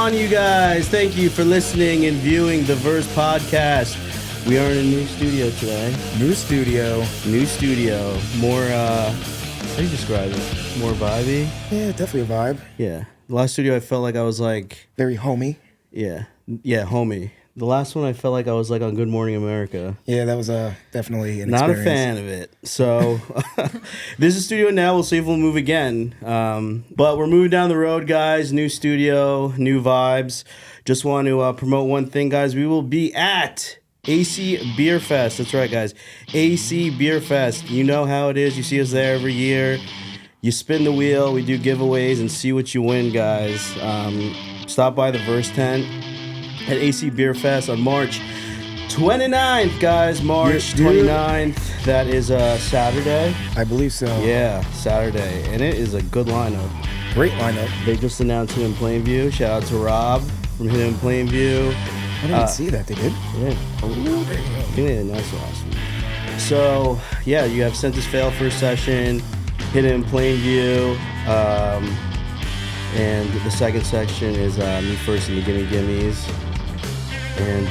on, you guys? Thank you for listening and viewing the Verse Podcast. We are in a new studio today. New studio. More, how do you describe it? More vibey? Yeah, definitely a vibe. Yeah. The last studio, I felt like I was like... Very homey. Yeah, homey. The last one, I felt like I was like on Good Morning America. Yeah, that was definitely an Not experience. a fan of it. So, this is studio now. We'll see if we'll move again. But we're moving down the road, guys. New studio, new vibes. Just want to promote one thing, guys. We will be at AC Beer Fest. That's right, guys. AC Beer Fest. You know how it is. You see us there every year. You spin the wheel. We do giveaways and see what you win, guys. Stop by the Verse tent at AC Beer Fest on March 29th, guys. March 29th. That is Saturday. I believe so. Yeah, Saturday. And it is a good lineup. Great lineup. They just announced Hidden Plainview. Shout out to Rob from Hidden Plainview. I didn't see that. They did? Yeah. I think they announced it last week. So, yeah, you have Census Fail first session, Hidden Plainview, and the second section is Me First and the Gimme Gimmies. And,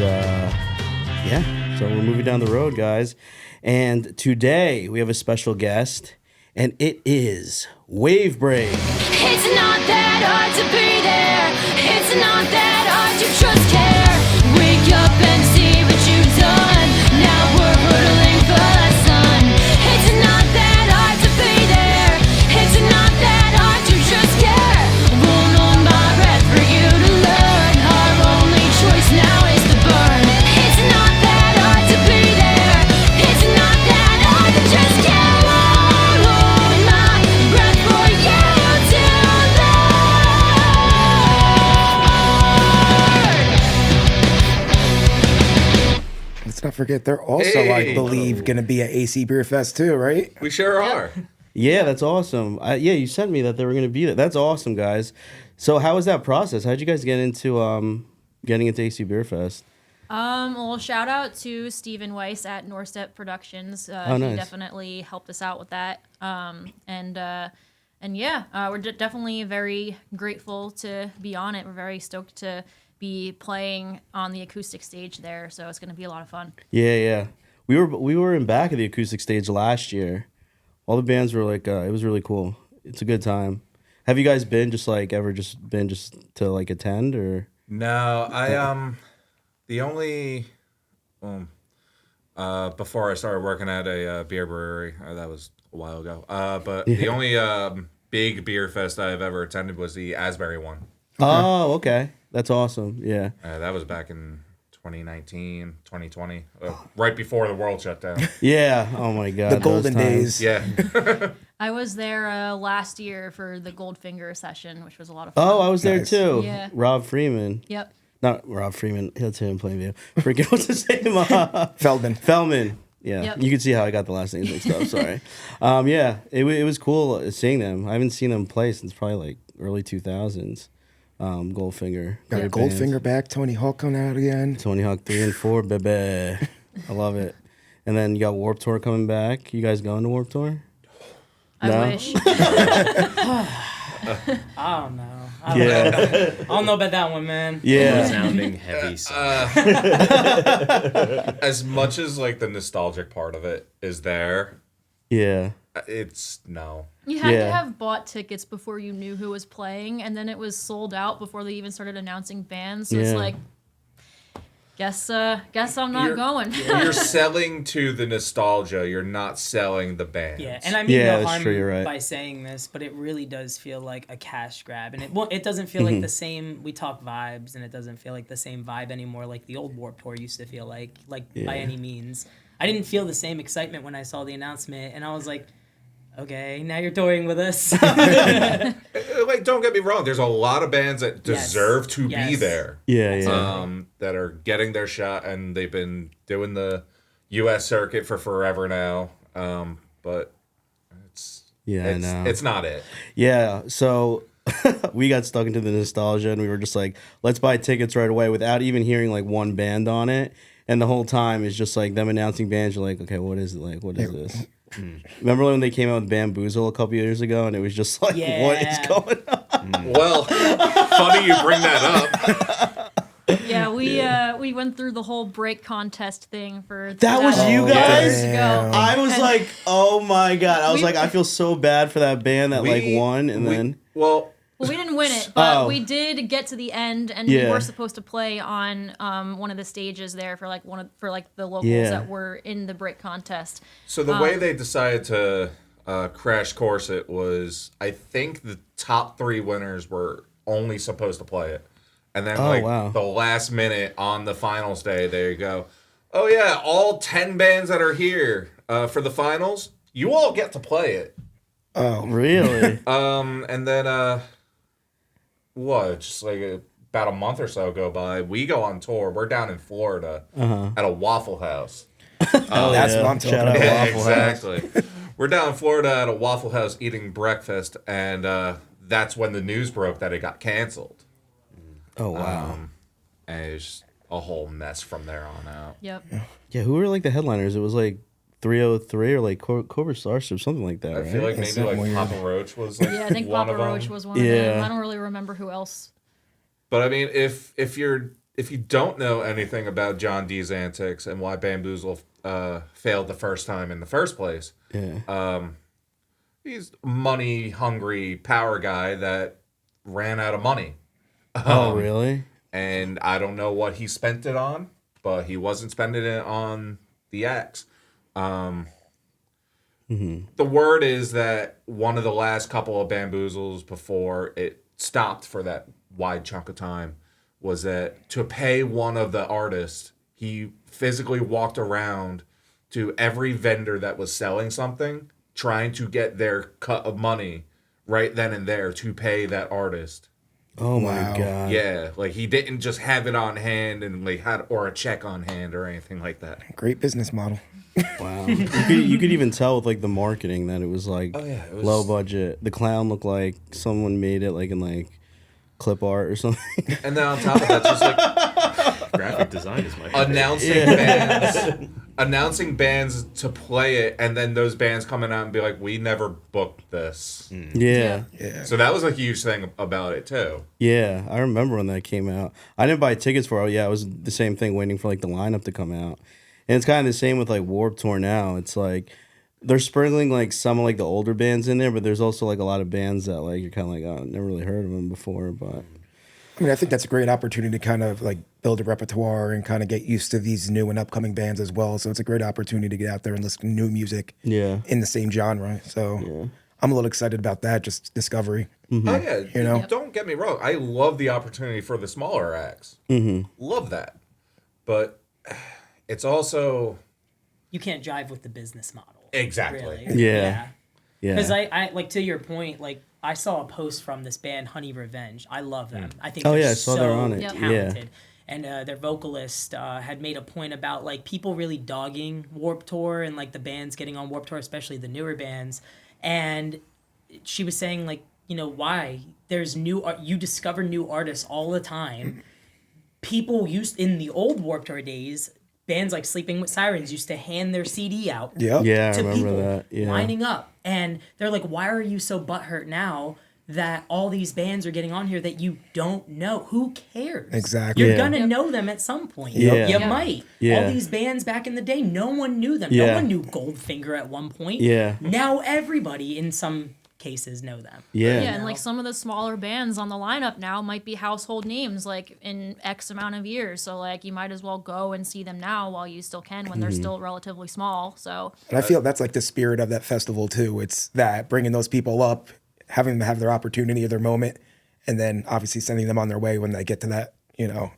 yeah, so we're moving down the road, guys. And today we have a special guest, and it is Wavebreak. It's not that hard to be there. It's not that hard to just care. Wake up and see what you've done. Now we're hurtling for the sun. It's not that hard to be there. It's not that hard to just care. Won't hold my breath for you to learn. Our only choice now is to burn. It's not that hard to be there. It's not that hard to just care. Won't hold my breath for you to learn. Let's not forget, they're also, I believe, going to be at AC Beer Fest too, right? We sure are. Yeah, that's awesome. Yeah, you sent me that they were going to be there. That's awesome, guys. So how was that process? How'd you guys get into getting into AC Beer Fest? Well, shout out to Steven Weiss at Norstep Productions. Nice. He definitely helped us out with that. And yeah, we're definitely very grateful to be on it. We're very stoked to be playing on the acoustic stage there, so it's going to be a lot of fun. Yeah. We were in back of the acoustic stage last year. All the bands were like, it was really cool. It's a good time. Have you guys been just to like attend or? No, the only before I started working at a beer brewery, that was a while ago. But the only big beer fest I've ever attended was the Asbury one. Oh, okay. That's awesome. Yeah. That was back in 2019, 2020, right before the world shut down. Yeah. Oh my God. The golden those times. days. Yeah. I was there last year for the Goldfinger session, which was a lot of fun. Oh, I was there Nice. too. Yeah. Rob Freeman. Yep. Not Rob Freeman. That's him playing video. Freaking what's his name? Feldman. Yeah, Yep. You can see how I got the last names mixed up. Sorry. Yeah, it was cool seeing them. I haven't seen them play since probably like early 2000s. Goldfinger. Got Great Goldfinger bands. back. Tony Hawk coming out again. Tony Hawk 3 and 4, baby. I love it. And then you got Warped Tour coming back. You guys going to Warped Tour? I No? wish. I don't know. I don't know about that one, man. Yeah. Sounding heavy. As much as like the nostalgic part of it is there, Yeah. it's no. You had Yeah. to have bought tickets before you knew who was playing, and then it was sold out before they even started announcing bands. So it's Yeah. like, guess I'm not going. You're selling to the nostalgia. You're not selling the band. Yeah, and I mean Yeah, no that's harm true, you're right. by saying this, but it really does feel like a cash grab, and it doesn't feel like the same. We talk vibes, and it doesn't feel like the same vibe anymore, like the old Warped Tour used to feel like by any means. I didn't feel the same excitement when I saw the announcement, and I was like, okay, now you're touring with us. Like, don't get me wrong. There's a lot of bands that Yes. deserve to be Yes. there. Yeah. That are getting their shot, and they've been doing the U.S. circuit for forever now. But I know. it's not it. Yeah, so we got stuck into the nostalgia and we were just like, let's buy tickets right away without even hearing like one band on it. And the whole time is just like them announcing bands. You're like, okay, what is it like? What is this? Remember when they came out with Bamboozle a couple years ago and it was just like, what is Yeah. going on? Well, funny you bring that up. Yeah, we went through the whole break contest thing for That was you guys? years ago. Damn. I was And- like, oh my god! I was We- like, I feel so bad for that band that like won, and then Well, Well, we didn't win it, but Oh. we did get to the end, and Yeah. we were supposed to play on one of the stages there for like the locals Yeah. that were in the break contest. so the way they decided to crash course it was, I think the top 3 winners were only supposed to play it. And then, wow. the last minute on the finals day, there you go. Oh, yeah, all 10 bands that are here for the finals, you all get to play it. Oh, really, And then, just like about a month or so go by, we go on tour. We're down in Florida at a Waffle House. that's what I'm talking Shout out about. Waffle House. Exactly. We're down in Florida at a Waffle House eating breakfast, and that's when the news broke that it got canceled. Oh wow. And it's just a whole mess from there on out. Yep. Yeah, who were like the headliners? It was like 303 or like Cobra Starship, something like that, I right? feel like It's maybe like something weird. Papa Roach was like Yeah, I think one Papa of Roach them. was one of Yeah. them. I don't really remember who else. But I mean, if you don't know anything about John D's antics and why Bamboozle failed the first time in the first place, Yeah. he's a money hungry power guy that ran out of money. Oh really? And I don't know what he spent it on, but he wasn't spending it on the acts. The word is that one of the last couple of Bamboozles before it stopped for that wide chunk of time was that to pay one of the artists, he physically walked around to every vendor that was selling something, trying to get their cut of money right then and there to pay that artist. Oh my Wow. god. Yeah, like he didn't just have it on hand and like had or a check on hand or anything like that. Great business model. Wow. You could even tell with like the marketing that it was like yeah, it was- low budget. The clown looked like someone made it like in like clip art or something. And then on top of that, just like Graphic design is my announcing bands to play it, and then those bands coming out and be like, "We never booked this." Yeah. Yeah. So that was a huge thing about it too. Yeah, I remember when that came out. I didn't buy tickets for it. Yeah, it was the same thing, waiting for like the lineup to come out. And it's kind of the same with like Warped Tour now. It's like they're sprinkling like some of like the older bands in there, but there's also like a lot of bands that like you're kind of like, oh, never really heard of them before. But I mean, I think that's a great opportunity to kind of like build a repertoire and kind of get used to these new and upcoming bands as well. So it's a great opportunity to get out there and listen to new music yeah, in the same genre. So I'm a little excited about that, just discovery. Oh yeah, You know? Don't get me wrong. I love the opportunity for the smaller acts. Love that, but it's also You can't jive with the business model. exactly. Really. Yeah. yeah, Because I like, to your point, like I saw a post from this band Honey Revenge. I love them. I think Oh, they're yeah, I saw so they're on it. Yep. Yeah. talented. And their vocalist had made a point about like people really dogging Warped Tour and like the bands getting on Warped Tour, especially the newer bands. And she was saying like, you know, why there's you discover new artists all the time. People used in the old Warped Tour days, bands like Sleeping with Sirens used to hand their CD out Yep. yeah, I to remember people that. Yeah, lining up, and they're like, "Why are you so butthurt now that all these bands are getting on here that you don't know? Who cares? Exactly. You're Yeah. gonna know them at some point. Yeah. You Yeah. might. Yeah. All these bands back in the day, no one knew them. Yeah. No one knew Goldfinger at one point. Yeah. Now everybody, in some cases, know them. yeah, Yeah, and like some of the smaller bands on the lineup now might be household names like in X amount of years. So like you might as well go and see them now while you still can when they're still relatively small. So And I feel that's like the spirit of that festival too. It's that bringing those people up, having them have their opportunity or their moment, and then obviously sending them on their way when they get to that, you know,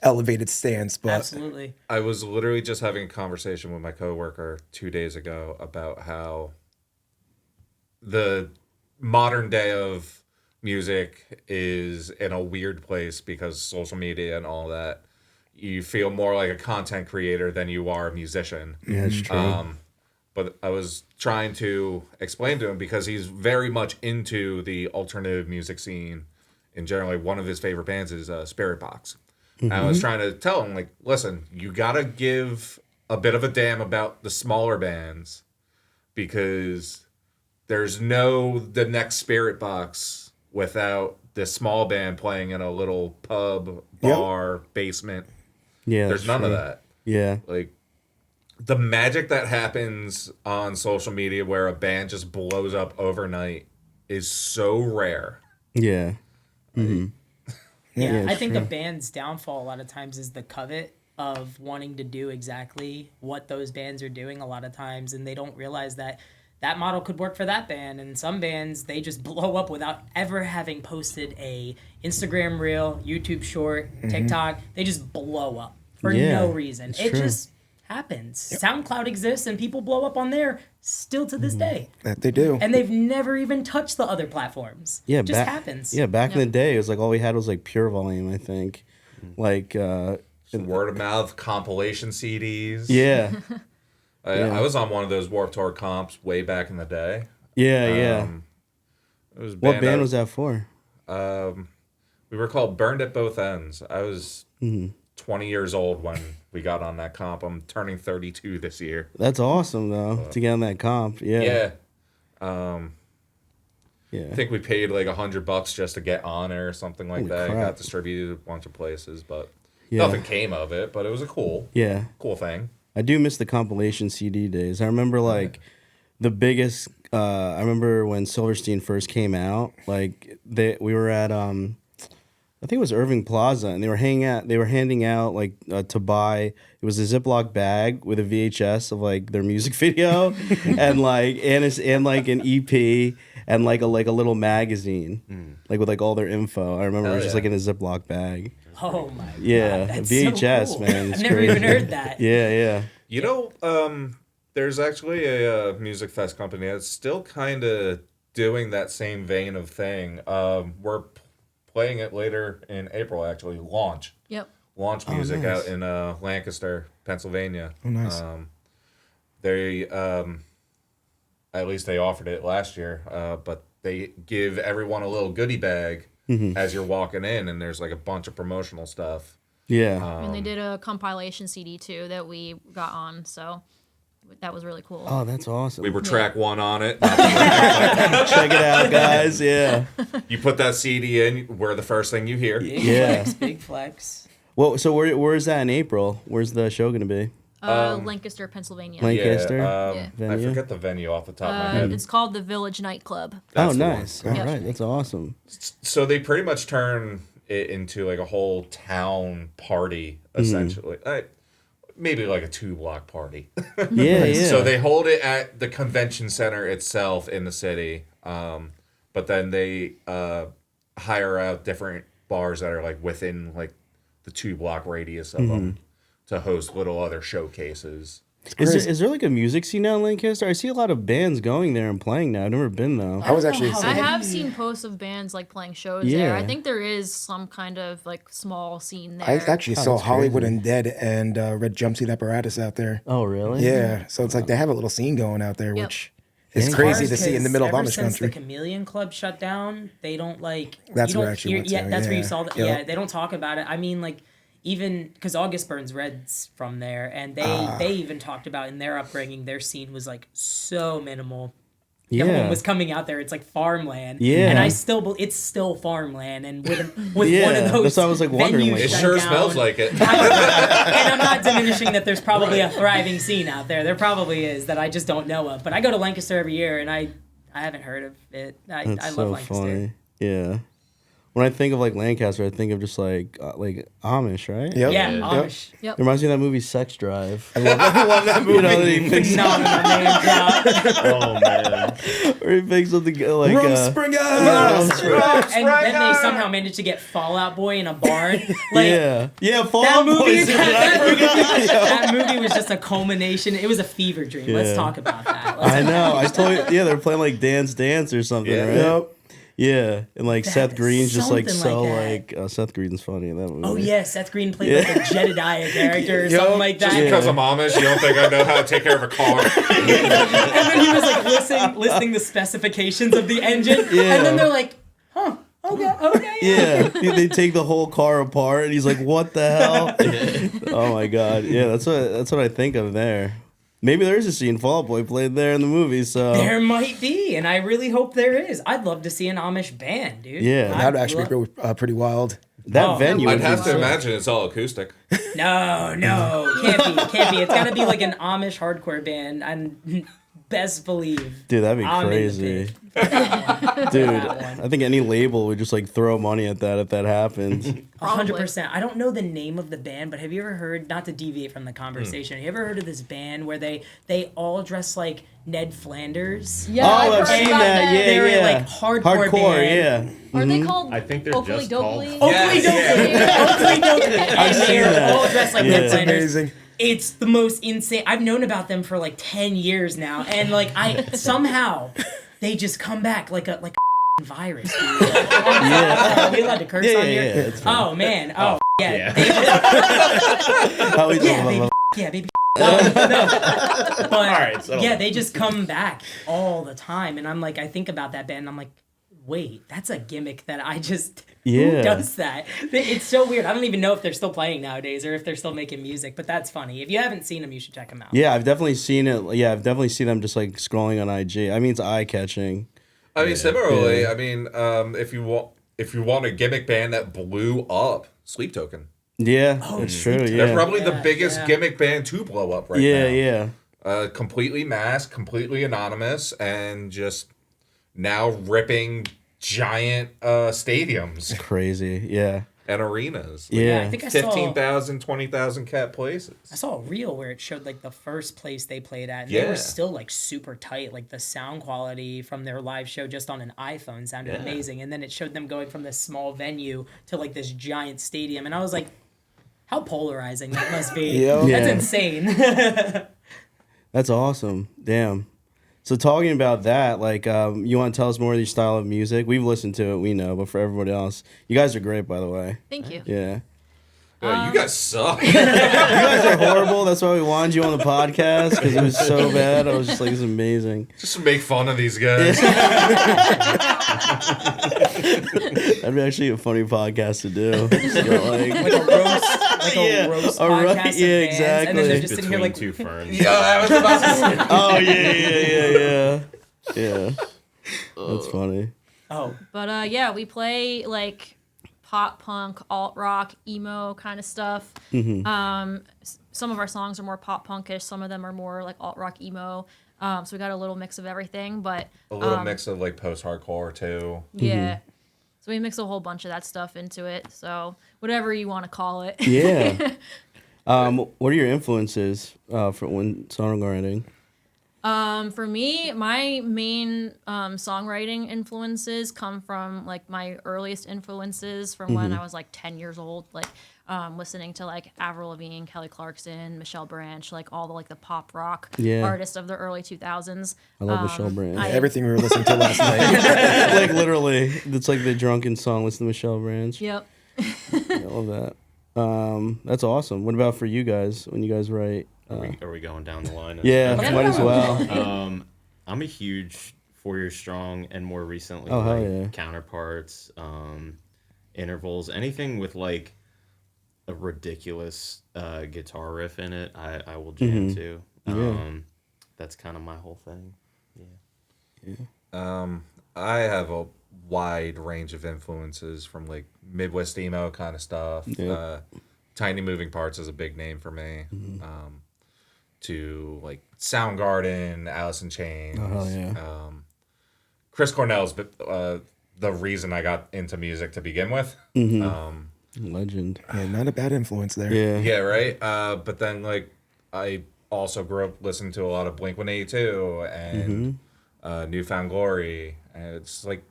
elevated stance. But Absolutely. I was literally just having a conversation with my coworker 2 days ago about how the modern day of music is in a weird place because social media and all that. You feel more like a content creator than you are a musician. yeah, it's true. But I was trying to explain to him because he's very much into the alternative music scene in general. Like one of his favorite bands is Spirit Box. And I was trying to tell him, like, listen, you got to give a bit of a damn about the smaller bands because there's the next Spirit Box without this small band playing in a little pub, bar, basement. Yeah, There's that's none of true. that. Yeah, Like the magic that happens on social media where a band just blows up overnight is so rare. yeah, Yeah, Yeah, I it's think true. a band's downfall a lot of times is the covet of wanting to do exactly what those bands are doing a lot of times, and they don't realize that that model could work for that band. And some bands, they just blow up without ever having posted a Instagram reel, YouTube short, TikTok. They just blow up for Yeah, no reason. it's It true. just happens. SoundCloud exists, and people blow up on there still to this day. That they do. And they've never even touched the other platforms. yeah. It just back, happens. Yeah, back in the day, it was like all we had was like Pure Volume. I think, like, Word of mouth compilation CDs. yeah, I was on one of those Warped Tour comps way back in the day. yeah. It was a What band I- was that for? We were called Burned at Both Ends. I was Mm-hmm. 20 years old when we got on that comp. I'm turning 32 this year. That's awesome though to get on that comp. Yeah, Yeah. yeah. I think we paid like $100 just to get on it or something like Holy that. It crap. got distributed a bunch of places, but Yeah. nothing came of it. But it was a cool thing. I do miss the compilation CD days. I remember like the biggest. I remember when Silverstein first came out. Like we were at I think it was Irving Plaza, and they were handing out like to buy. It was a Ziploc bag with a VHS of like their music video, and like an EP and like a little magazine, like with like all their info. I remember it was just yeah. like in a Ziploc bag. Oh my Yeah, god. That's VHS, so cool. man, it's I've never even crazy. heard that. Yeah, yeah. You know, there's actually a music fest company that's still kind of doing that same vein of thing. We're playing it later in April, actually. Launch music nice. out in Lancaster, Pennsylvania. Oh, nice. They at least they offered it last year, but they give everyone a little goodie bag as you're walking in, and there's like a bunch of promotional stuff. Yeah. And they did a compilation CD too that we got on, so that was really cool. Oh, that's awesome. We were track one on it. Check it out, guys. Yeah. You put that CD in, we're the first thing you hear. Big Yeah. flex, big flex. Well, so where is that in April? Where's the show gonna be? Lancaster, Pennsylvania. Lancaster? Yeah. I Venue? forget the venue off the top of my head. It's called the Village Nightclub. That's Oh, the one. nice. All Yep. right, that's awesome. So they pretty much turn it into like a whole town party, essentially. Maybe like a 2-block party. Yeah, yeah. So they hold it at the convention center itself in the city, but then they hire out different bars that are like within like the 2-block radius of them to host little other showcases. Is there like a music scene now in Lancaster? I see a lot of bands going there and playing now. I've never been though. I was actually how- I saying, have seen posts of bands like playing shows there. Yeah. I think there is some kind of like small scene there. I actually saw that's Hollywood crazy. Undead and Red Jumpsuit Apparatus out there. Oh, really? Yeah, so it's like they have a little scene going out there, Yep. which is Dang. crazy to Ours, see in the 'cause middle of ever Amish since country. the Chameleon Club shut down, they don't like. That's you where I don't actually hear- went to, Yeah, that's where you yeah. saw that. Yep. Yeah, they don't talk about it. I mean, like even because August Burns Red's from there, and they even talked about in their upbringing, their scene was like so minimal. No Yeah. one was coming out there. It's like farmland. Yeah. And I still, it's still farmland. And with one Yeah, of those, that's why I was, like, wondering, venues like- It shut sure down, smells like it. and I'm not diminishing that there's probably a thriving scene out there. There probably is that I just don't know of. But I go to Lancaster every year, and I haven't heard of it. I That's love so Lancaster. funny. Yeah. When I think of like Lancaster, I think of just like Amish, right? Yep. Yeah, Yep. Amish. Yep. It reminds me of that movie Sex Drive. I love that movie. You know, that he picks, Phenomenal name drop. oh man, or he picks up the like Rumspringa! And then they somehow managed to get Fallout Boy in a barn. Like, yeah, That Fall movie, Boys. that movie was just a culmination. It was a fever dream. Let's Yeah. talk about that. Let's I know. I told you. Yeah, they're playing like Dance Dance or something, Yeah. right? Yep. Yeah, and like Seth Green's just like something so like like Seth Green's funny in that movie. Oh yeah, Seth Green played like a Jedediah character or something like that. Just because I'm Amish, you don't think I know how to take care of a car? And then he was like listing the specifications of the engine, Yeah. and then they're like, "Huh, okay, Yeah, they take the whole car apart, and he's like, "What the hell?" Oh my god, yeah, that's what I think of there. Maybe there is a scene Fall Out Boy played there in the movie. So There might be, and I really hope there is. I'd love to see an Amish band, dude. Yeah. That would actually be pretty wild. that Oh, venue. I'd would be have to sick. imagine it's all acoustic. No, can't be. It's gotta be like an Amish hardcore band, and best believe. Dude, that'd be I'm in the crazy. pit for that one. Dude, That one. I think any label would just like throw money at that if that happens. 100%. I don't know the name of the band, but have you ever heard? Not to deviate from the conversation. Have you ever heard of this band where they all dress like Ned Flanders? Yeah, Oh, I've I've heard seen about that. Yeah, They were, yeah. like, hardcore band. yeah. Are they called? I think they're Oakley just called- Dokley? Oakley Yes, Dokley. And seen they're that. all dressed like Yeah. Ned It's Flanders. amazing. It's the most insane. I've known about them for like 10 years now, and like I somehow they just come back like a virus. Dude. Are we allowed to curse Yeah, on yeah, here? yeah, it's fine. Oh man. Oh yeah. yeah. They just, How we yeah, doing? baby. Yeah, baby. No. But right, settle yeah, down. they just come back all the time, and I'm like, I think about that band, and I'm like, wait, that's a gimmick that I just. Yeah. Who does that? It's so weird. I don't even know if they're still playing nowadays or if they're still making music, but that's funny. If you haven't seen them, you should check them out. Yeah, I've definitely seen it. Yeah, I've definitely seen them just like scrolling on IG. I mean, it's eye catching. I mean, similarly, Yeah. I mean, if you want a gimmick band that blew up, Sleep Token. Yeah, it's true. They're Yeah, probably the Yeah, biggest yeah. gimmick band to blow up right yeah, now. yeah. Completely masked, completely anonymous, and just now ripping giant stadiums Crazy. Yeah, and arenas. yeah. I think I saw 15,000, 20,000 cap places. I saw a reel where it showed like the first place they played at, and they Yeah. were still like super tight. Like the sound quality from their live show just on an iPhone sounded Yeah. amazing, and then it showed them going from this small venue to like this giant stadium, and I was like, how polarizing that must be. Yep. That's Yeah. insane. That's awesome. Damn. So talking about that, like, you want to tell us more of your style of music? We've listened to it, we know, but for everybody else, you guys are great, by the way. Thank you. Yeah. You guys suck. You guys are horrible. That's why we wanted you on the podcast because it was so bad. I was just like, it's amazing. Just to make fun of these guys. That'd be actually a funny podcast to do. Just go, like, like a roast, Yeah. roast All right, podcast of yeah, bands, and then they're exactly. just sitting Between here like, two ferns. Yeah, I was about to say. oh yeah. That's funny. oh, But yeah, we play like pop punk, alt rock, emo kind of stuff. Some of our songs are more pop punkish. Some of them are more like alt rock, emo. So we got a little mix of everything. But A little mix of like post-hardcore too. yeah, so we mix a whole bunch of that stuff into it. So whatever you want to call it. Yeah. What are your influences for when songwriting? For me, my main songwriting influences come from like my earliest influences from when I was like 10 years old, like listening to like Avril Lavigne, Kelly Clarkson, Michelle Branch, like all the like the pop rock Yeah. artists of the early 2000s. I love Michelle Branch. Everything we were listening to last night. Like literally, it's like the drunken song. Listen to Michelle Branch. Yep. I love that. That's awesome. What about for you guys when you guys write? Are we going down the line? Yeah, Yeah. might as well. I'm a huge 4 Years Strong, and more recently, Oh, hell like yeah. Counterparts, Intervals, anything with like a ridiculous guitar riff in it, I will jam to. That's kind of my whole thing. I have a wide range of influences from like Midwest emo kind of stuff. Yeah. Tiny Moving Parts is a big name for me. To like Soundgarden, Alice in Chains. Oh, hell yeah. Chris Cornell's the reason I got into music to begin with. Legend. Yeah, not a bad influence there. Yeah. Yeah, right. But then like I also grew up listening to a lot of Blink-182 and Newfound Glory, and it's like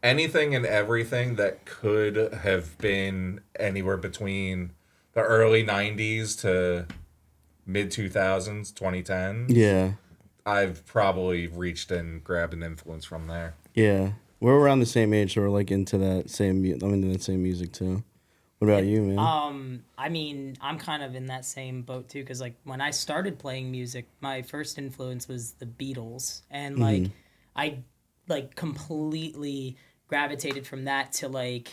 anything and everything that could have been anywhere between the early 90s to mid 2000s, 2010. Yeah. I've probably reached and grabbed an influence from there. Yeah. We're around the same age, so we're like into that same. I'm into that same music too. What about you, man? I mean, I'm kind of in that same boat too, because like when I started playing music, my first influence was the Beatles, and like I like completely gravitated from that to like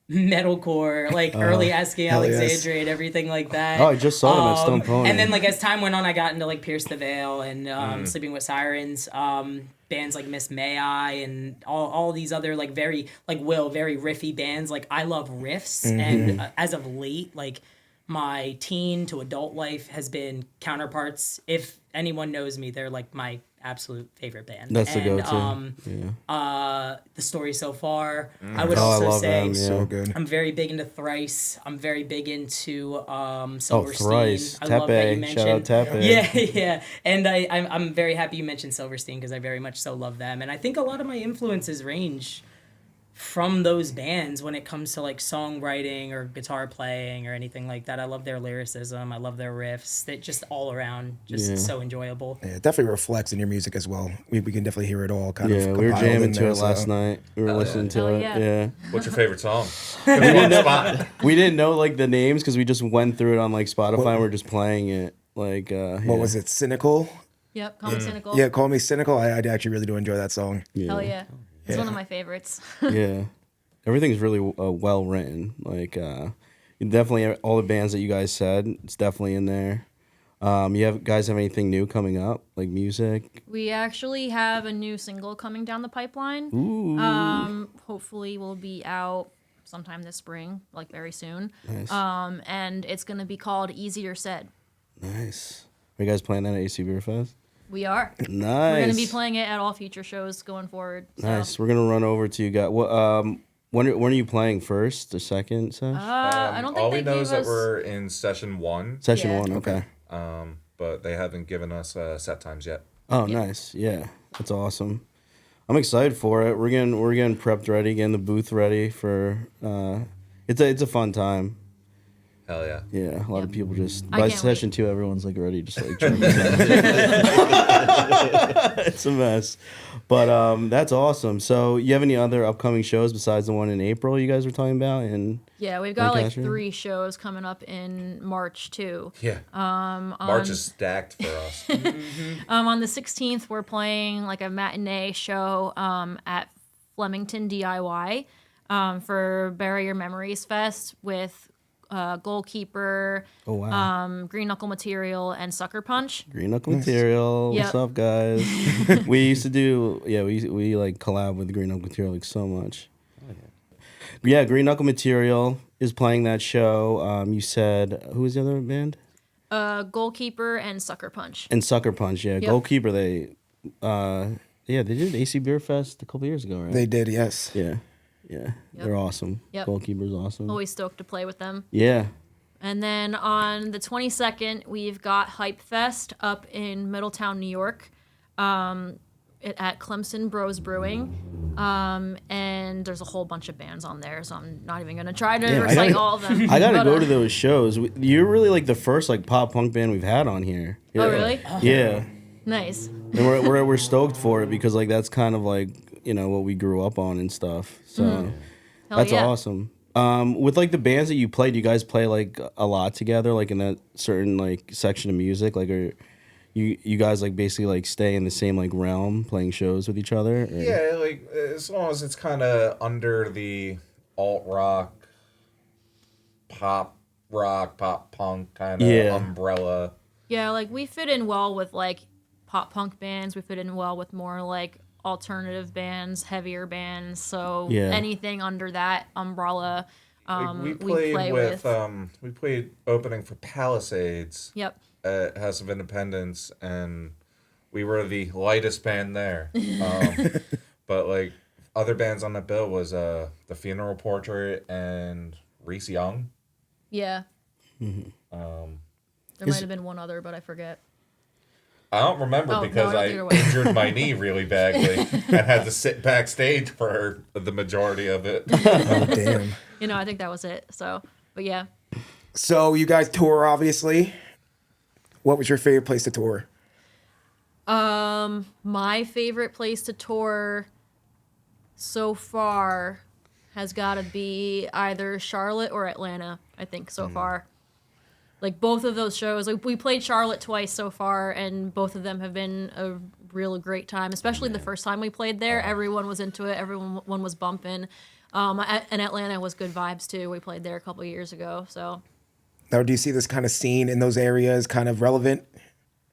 metalcore, like early Asking hell yes. Alexandria and everything like that. Oh, I just saw them at Stone Pony. And then like as time went on, I got into like Pierce the Veil and Sleeping with Sirens, bands like Miss May I and all these other like very riffy bands. Like I love riffs, and as of late, like my teen to adult life has been Counterparts. If anyone knows me, they're like my absolute favorite band. That's the and, go-to. The Story So Far. I would I also love say them, yeah. So good. I'm very big into Thrice. I'm very big into Silverstein. Thrice. I love that you Tepe. Shout out mentioned. Tepe. Yeah. And I'm very happy you mentioned Silverstein because I very much so love them. And I think a lot of my influences range from those bands when it comes to like songwriting or guitar playing or anything like that. I love their lyricism. I love their riffs. They just all around just so enjoyable. Yeah, it definitely reflects in your music as well. We can definitely hear it all kind of. Yeah, we were compiled jamming in to there, it last so. night. We were listening to Hell it. yeah. Yeah. What's your favorite song? Spot. We didn't know like the names because we just went through it on like Spotify and we're just playing it. Like What was it? Cynical. Yep, Call Me Cynical. Yeah, Call Me Cynical. I actually really do enjoy that song. Hell yeah. It's one of my favorites. Yeah. Everything's really well written. Like definitely all the bands that you guys said, it's definitely in there. Guys have anything new coming up, like music? We actually have a new single coming down the pipeline. Ooh. Hopefully will be out sometime this spring, like very soon. Nice. And it's gonna be called Easier Said. Nice. Are you guys playing that at AC Beer Fest? We are. Nice. We're gonna be playing it at all future shows going forward. So. Nice. We're gonna run over to you guys. What? When are you playing first or second? Sesh? I don't think All they we know gave is that us. we're in session 1, Session yeah. 1. Okay. but they haven't given us set times yet. Oh, nice. Yeah, that's awesome. I'm excited for it. We're getting prepped ready, getting the booth ready for. It's a fun time. Hell yeah. Yeah, a lot of people just I by can't session 2, everyone's like already just like. jumping down. It's a mess, but that's awesome. So, you have any other upcoming shows besides the one in April you guys were talking about? And Yeah, we've got like Lancaster? 3 shows coming up in March too. Yeah. March is stacked for us. On the 16th, we're playing like a matinee show at Flemington DIY for Bury Your Memories Fest with Goalkeeper, oh wow, Green Knuckle Material, and Sucker Punch. Green Knuckle Material. Yep. What's up, guys? We used to do we like collab with Green Knuckle Material like so much. Yeah, Green Knuckle Material is playing that show. You said who was the other band? Goalkeeper and Sucker Punch. And Sucker Punch. Yeah, Goalkeeper. They did AC Beer Fest a couple years ago, right? They did, yes. Yeah, they're awesome. Yep. Goalkeeper's awesome. Always stoked to play with them. Yeah. And then on the 22nd, we've got Hype Fest up in Middletown, New York, at Clemson Bros Brewing. And there's a whole bunch of bands on there, so I'm not even going to try to recite all of them. I gotta But, go to those shows. You're really like the first like pop punk band we've had on here. Yeah. Oh, really? Yeah. Nice. And we're stoked for it because like that's kind of like what we grew up on and stuff. So Hell that's yeah. awesome. With like the bands that you played, do you guys play like a lot together, like in that certain like section of music? Like, are you guys like basically like stay in the same like realm, playing shows with each other? Or? Yeah, like as long as it's kind of under the alt rock, pop punk kind of umbrella. Yeah, like we fit in well with like pop punk bands. We fit in well with more like alternative bands, heavier bands. So anything under that umbrella, We we play with. We played opening for Palisades. Yep. At House of Independence, and we were the lightest band there. But like other bands on that bill was The Funeral Portrait and Reese Young. Yeah. There might have been one other, but I forget. I don't remember Oh, because no, I I don't either way. injured my knee really badly and had to sit backstage for the majority of it. Oh, damn. I think that was it. So, but yeah. So you guys tour, obviously. What was your favorite place to tour? My favorite place to tour so far has got to be either Charlotte or Atlanta, I think, so far. Like, both of those shows. Like, we played Charlotte twice so far, and both of them have been a real great time, especially the first time we played there. Everyone was into it. Everyone was bumping. And Atlanta was good vibes too. We played there a couple years ago, so. Now, do you see this kind of scene in those areas kind of relevant?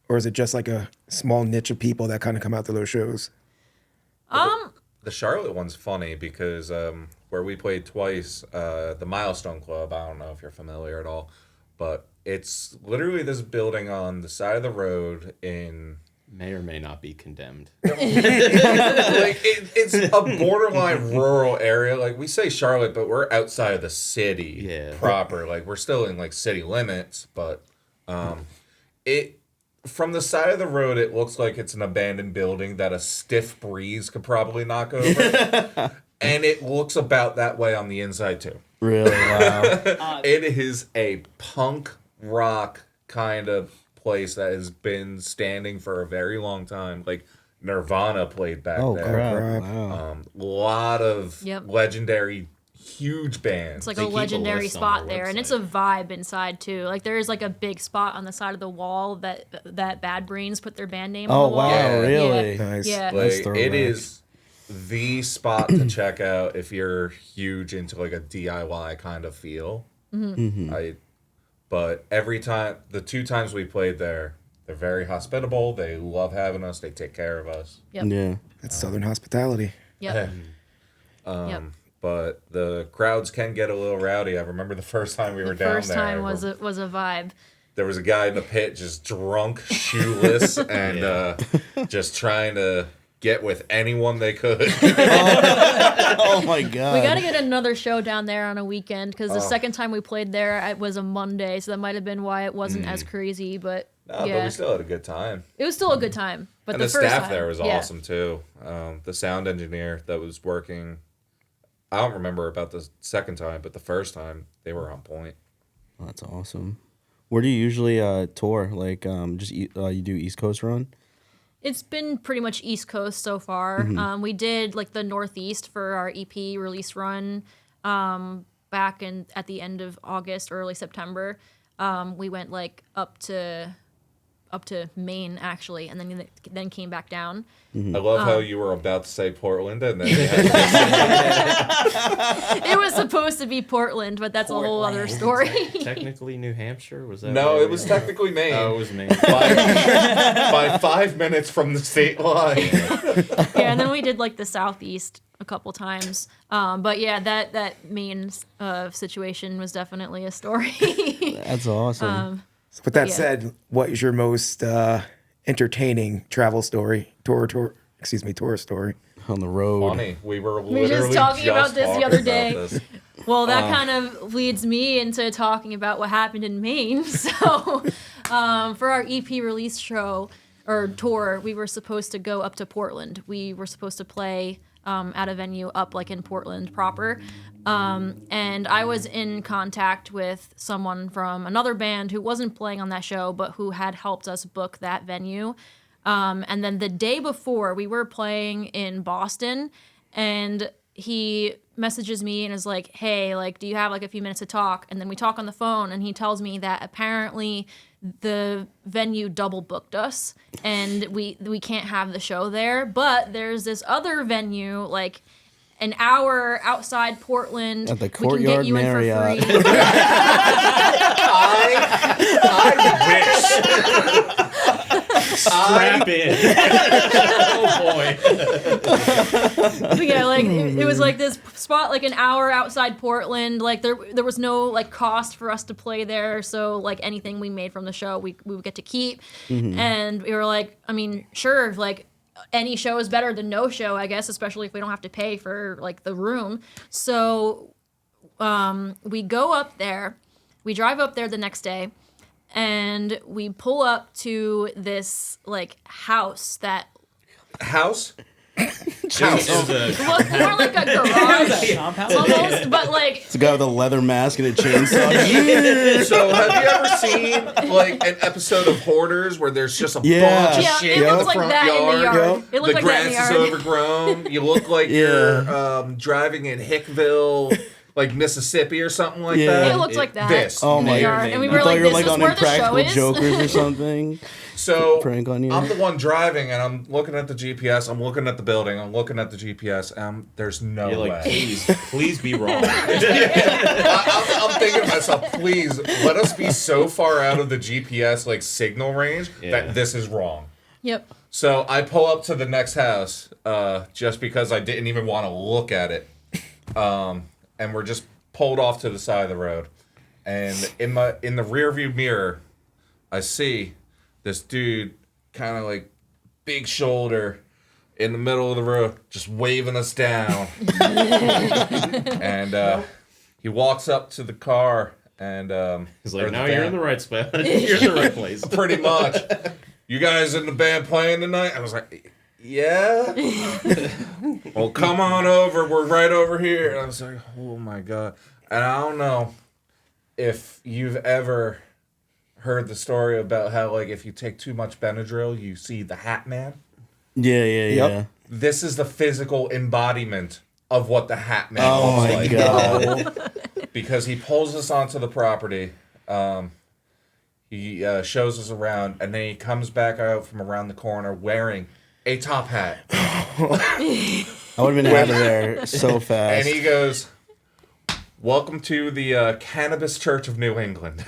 Or is it just like a small niche of people that kind of come out to those shows? The Charlotte one's funny because where we played twice, the Milestone Club, I don't know if you're familiar at all, but it's literally this building on the side of the road in... May or may not be condemned. It's a borderline rural area. Like, we say Charlotte, but we're outside of the city proper. Like, we're still in, like, city limits, but it... From the side of the road, it looks like it's an abandoned building that a stiff breeze could probably knock over. And it looks about that way on the inside, too. Really? Wow. It is a punk rock kind of place that has been standing for a very long time. Like, Nirvana played back Oh, there. crap. Wow. Lot of Yep. legendary, huge bands. It's like They a keep a legendary list on spot their there, and website. it's a vibe inside too. Like there's like a big spot on the side of the wall that Bad Brains put their band name Oh, on the wall. wow. Yeah. Really? Nice. Yeah. Nice Like, throwback. it is the spot to check out if you're huge into like a DIY kind of feel. But every time, the 2 times we played there, they're very hospitable. They love having us. They take care of us. Yep. Yeah. That's Southern hospitality. Yep. Um, Yep. But the crowds can get a little rowdy. I remember the first time we were The down first there. time was a vibe. There was a guy in the pit just drunk, shoeless, and just trying to get with anyone they could. Oh my god. We got to get another show down there on a weekend because the second time we played there it was a Monday, so that might have been why it wasn't as crazy. But No, yeah, but we still had a good time. it was still a good time. But And the the first staff time, there was yeah. awesome too. The sound engineer that was working, I don't remember about the second time, but the first time they were on point. Oh, that's awesome. Where do you usually tour? Like, just you do East Coast run? It's been pretty much East Coast so far. We did like the Northeast for our EP release run back at the end of August, early September. We went like up to Maine actually, and then came back down. I love how you were about to say Portland, and then you had It was supposed to be Portland, but that's a whole other story. Technically, New Hampshire was that? no, where it we was were? technically Maine. Oh, it was Maine. by 5 minutes from the state line. Yeah, and then we did like the Southeast a couple times. But yeah, that Maine situation was definitely a story. That's awesome. So with that Yeah. said, what is your most entertaining travel story? Tour story. On the road. Funny, we were were literally just talking about this the talking other about day. this. Well, that kind of leads me into talking about what happened in Maine. So, for our EP release show or tour, we were supposed to go up to Portland. We were supposed to play at a venue up like in Portland proper. And I was in contact with someone from another band who wasn't playing on that show, but who had helped us book that venue. And then the day before, we were playing in Boston, and he messages me and is like, hey, like, do you have like a few minutes to talk? And then we talk on the phone, and he tells me that apparently the venue double booked us, and we can't have the show there. But there's this other venue, like an hour outside Portland. At the we can get Courtyard you in for Marriott. free. Strap in. Oh boy. But yeah, like it was like this spot like an hour outside Portland. Like there was no like cost for us to play there, so like anything we made from the show we would get to keep. And we were like, I mean, sure, like any show is better than no show, I guess, especially if we don't have to pay for like the room. So we go up there, we drive up there the next day, and we pull up to this like house that House? looked more like a garage almost, but like It's a guy with a leather mask and a chainsaw. So have you ever seen like an episode of Hoarders where there's just a Yeah. bunch of yeah, shit it in looks the like front that yard? in the yard. It looked The like that in grass the is yard. overgrown. You look like you're driving in Hickville, like Mississippi or something like Yeah. that. It looked like that. This. Oh my God. And we were You thought like, you were this like is on where the show Impractical is. Jokers or something. So Prank on you. I'm the one driving, and I'm looking at the GPS. I'm looking at the building. I'm looking at the GPS. And there's no You're way. like, please be wrong. I'm thinking to myself, please let us be so far out of the GPS like signal range Yeah. that this is wrong. Yep. So I pull up to the next house, just because I didn't even want to look at it, and we're just pulled off to the side of the road, and in the rear view mirror, I see this dude, kind of like big shoulder, in the middle of the road, just waving us down, and he walks up to the car, and He's or like, the now you're van. in the right spot. You're in the right place. Pretty much. You guys in the band playing tonight? I was like, yeah. Well, come on over. We're right over here. And I was like, oh my God. And I don't know if you've ever heard the story about how, like, if you take too much Benadryl, you see the Hat Man. Yeah. Yep. This is the physical embodiment of what the Hat Man Oh looks my like. God. Because he pulls us onto the property. He shows us around, and then he comes back out from around the corner wearing a top hat. I would have been out of there so fast. And he goes, welcome to the Cannabis Church of New England.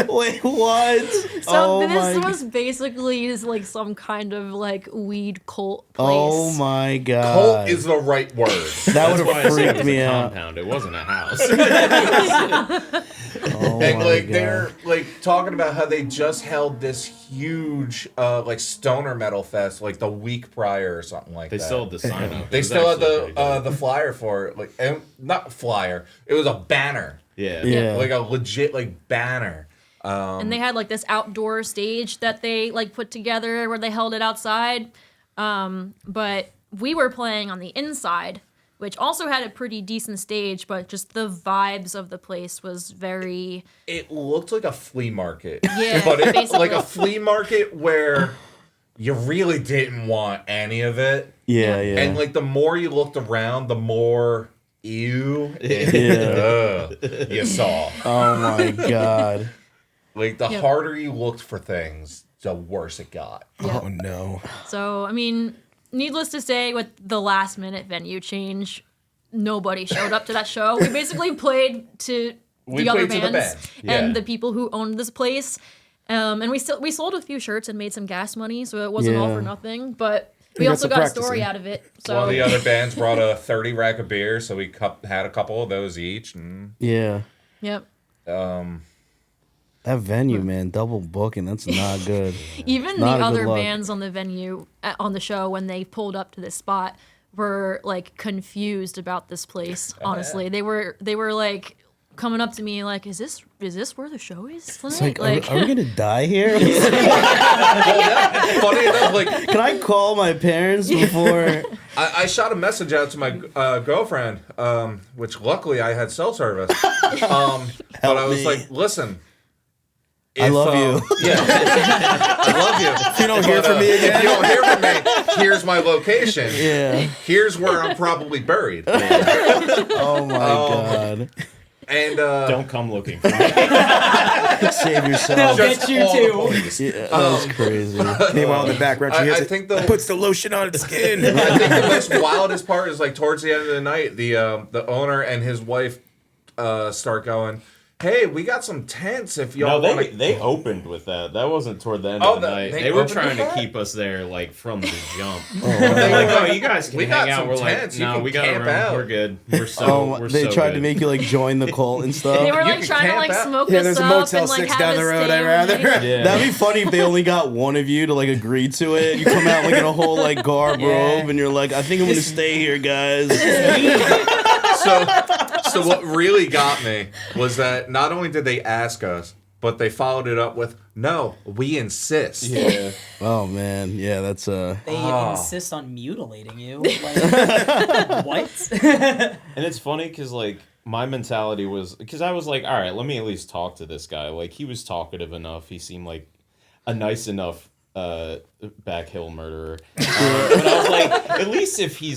Wait, what? So my this God. was basically like some kind of like weed cult place. Oh my God. Cult is the right word. That That's would why have I said it freaked was me a out. compound. It wasn't a house. Oh And my like God. they're like talking about how they just held this huge like stoner metal fest like the week prior or something like They that. still had the sign up. They still had the flyer for it, like, and not flyer. It was a banner, Yeah. Yeah. like a legit like banner. And they had like this outdoor stage that they like put together where they held it outside. But we were playing on the inside, which also had a pretty decent stage, but just the vibes of the place was very It looked like a flea market. Yeah, But it, basically. like a flea market where you really didn't want any of it. Yeah. And like the more you looked around, the more ew you saw. Oh my God. Like the Yep. harder you looked for things, the worse it got. Oh no. So, I mean, needless to say, with the last minute venue change, nobody showed up to that show. We basically played to We the other played to the bands band, yeah. and the people who owned this place. And we sold a few shirts and made some gas money, so it wasn't all Yeah. for nothing. But We we got also some got a practicing. story out of it. So One of the other bands brought a 30 rack of beer, so we had a couple of those each. And, Yeah. yep. That venue, man, double booking. That's not good. Even Not a the good other look. bands on the venue on the show when they pulled up to this spot were like confused about this place. Honestly, they were like coming up to me like, "Is this where the show is tonight?" Like, are we gonna die here? funny enough, like Can I call my parents before? I shot a message out to my girlfriend, which luckily I had cell service. But I was me. like, listen. I love you. Yeah, I love you. If you don't hear from me If again, you don't hear from me, here's my location. Yeah. Here's where I'm probably buried. Oh my God. And Don't come looking for me. Save yourself. They'll just get you all the too. police. Yeah, that was crazy. meanwhile in the background, she I hits it, think the- puts the lotion on its skin. I think the most wildest part is like towards the end of the night, the owner and his wife start going, "Hey, we got some tents if y'all No, want to." they opened with that. That wasn't toward the end Oh, of the night. they They were opened trying with to that? keep us there like from the jump. They They're like, were oh, you guys can we hang got out. some We're tents. like, You no, can we got a camp room. out. We're good. We're so. Oh, we're they so tried good. to make you like join the cult and stuff. They were You like can trying to camp like out. smoke Yeah, us there's a up Motel and like 6 have down us the road, stay I'd rather. overnight. Yeah. That'd be funny if they only got one of you to like agree to it. You come out like in a whole like garb robe, and you're like, I think I'm gonna stay here, guys. So what really got me was that not only did they ask us, but they followed it up with, "No, we insist." Yeah. Oh man, yeah, that's They Oh. insist on mutilating you. Like, what? And it's funny because like my mentality was because I was like, all right, let me at least talk to this guy. Like he was talkative enough. He seemed like a nice enough backhill murderer. But I was like, at least if he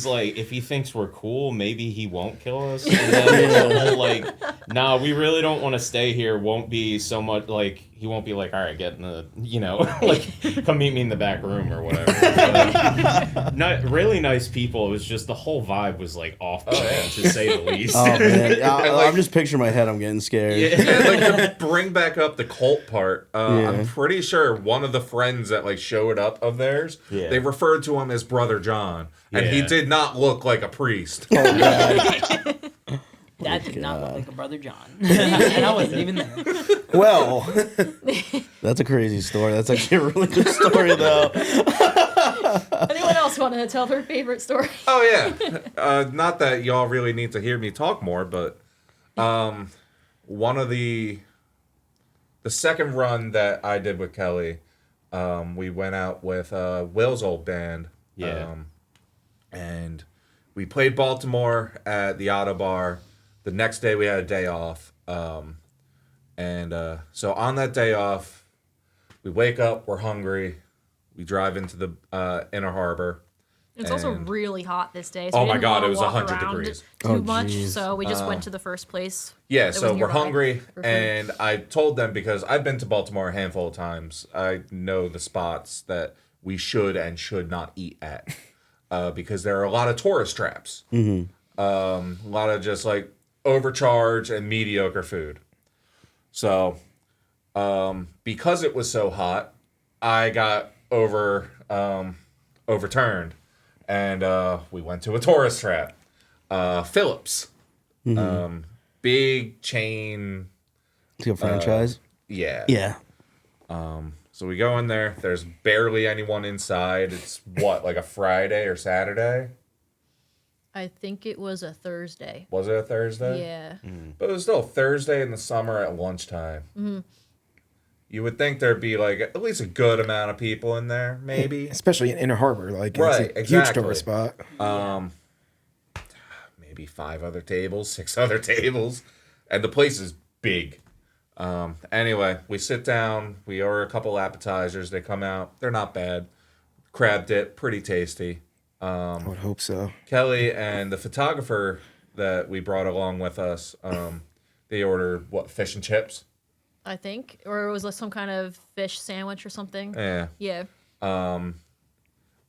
thinks we're cool, maybe he won't kill us. And then the whole like, nah, we really don't want to stay here. Won't be so much like he won't be like, all right, get in the, like, come meet me in the back room or whatever. But, not really nice people. It was just the whole vibe was like off brand, to say the least. Oh man, like- I'm just picturing my head. I'm getting scared. And like to bring back up the cult part, I'm pretty sure one of the friends that like showed up of theirs, they referred to him as Brother John, and he Yeah. did not look like a priest. That did not look like a Brother John. And I wasn't even there. Well, that's a crazy story. That's actually a really good story, though. Anyone else want to tell their favorite story? Oh yeah, not that y'all really need to hear me talk more, but one of the second run that I did with Kelly, we went out with Will's old band. Yeah. And we played Baltimore at the Auto Bar. The next day we had a day off. So on that day off, we wake up, we're hungry. We drive into the Inner Harbor. It's also And- really hot this day. So Oh we my didn't God, wanna it was walk 100 around degrees. Too Oh, much, jeez. so we just went to the first place. Yeah, that so was we're nearby hungry, for food. and I told them because I've been to Baltimore a handful of times. I know the spots that we should and should not eat at, because there are a lot of tourist traps. A lot of just like overcharge and mediocre food. So, because it was so hot, I got overturned, and we went to a tourist trap. Phillips. Big chain. It's a franchise. Yeah. Yeah. So we go in there. There's barely anyone inside. It's what, like a Friday or Saturday? I think it was a Thursday. Was it a Thursday? Yeah. But it was still Thursday in the summer at lunchtime. You would think there'd be like at least a good amount of people in there, maybe. Especially in Inner Harbor, like Right, it's a huge exactly. tourist spot. Maybe 5 other tables, 6 other tables, and the place is big. Anyway, we sit down, we order a couple appetizers, they come out, they're not bad. Crab dip, pretty tasty. I would hope so. Kelly and the photographer that we brought along with us, they ordered what, fish and chips? I think, or it was like some kind of fish sandwich or something. Yeah. Yeah.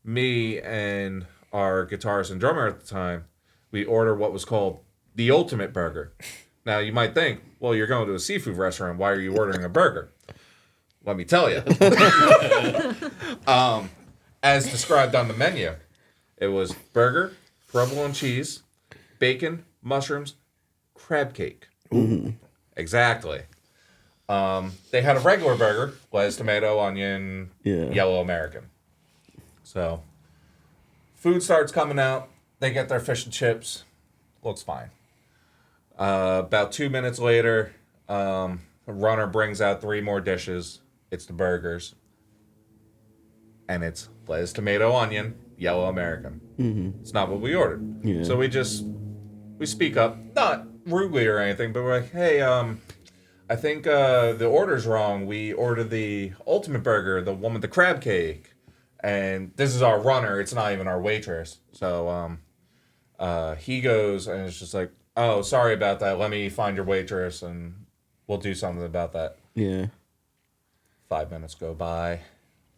Me and our guitarist and drummer at the time, we ordered what was called the Ultimate Burger. Now, you might think, well, you're going to a seafood restaurant. Why are you ordering a burger? Let me tell you. As described on the menu, it was burger, provolone cheese, bacon, mushrooms, crab cake. Exactly. They had a regular burger, lettuce, tomato, onion, yellow American. So, food starts coming out. They get their fish and chips. Looks fine. About 2 minutes later, a runner brings out 3 more dishes. It's the burgers. And it's lettuce, tomato, onion, yellow American. It's not what we ordered. Yeah. So we speak up, not rudely or anything, but we're like, hey, I think the order's wrong. We ordered the Ultimate Burger, the one with the crab cake. And this is our runner. It's not even our waitress. So he goes and it's just like, oh, sorry about that. Let me find your waitress and we'll do something about that. Yeah. 5 minutes go by.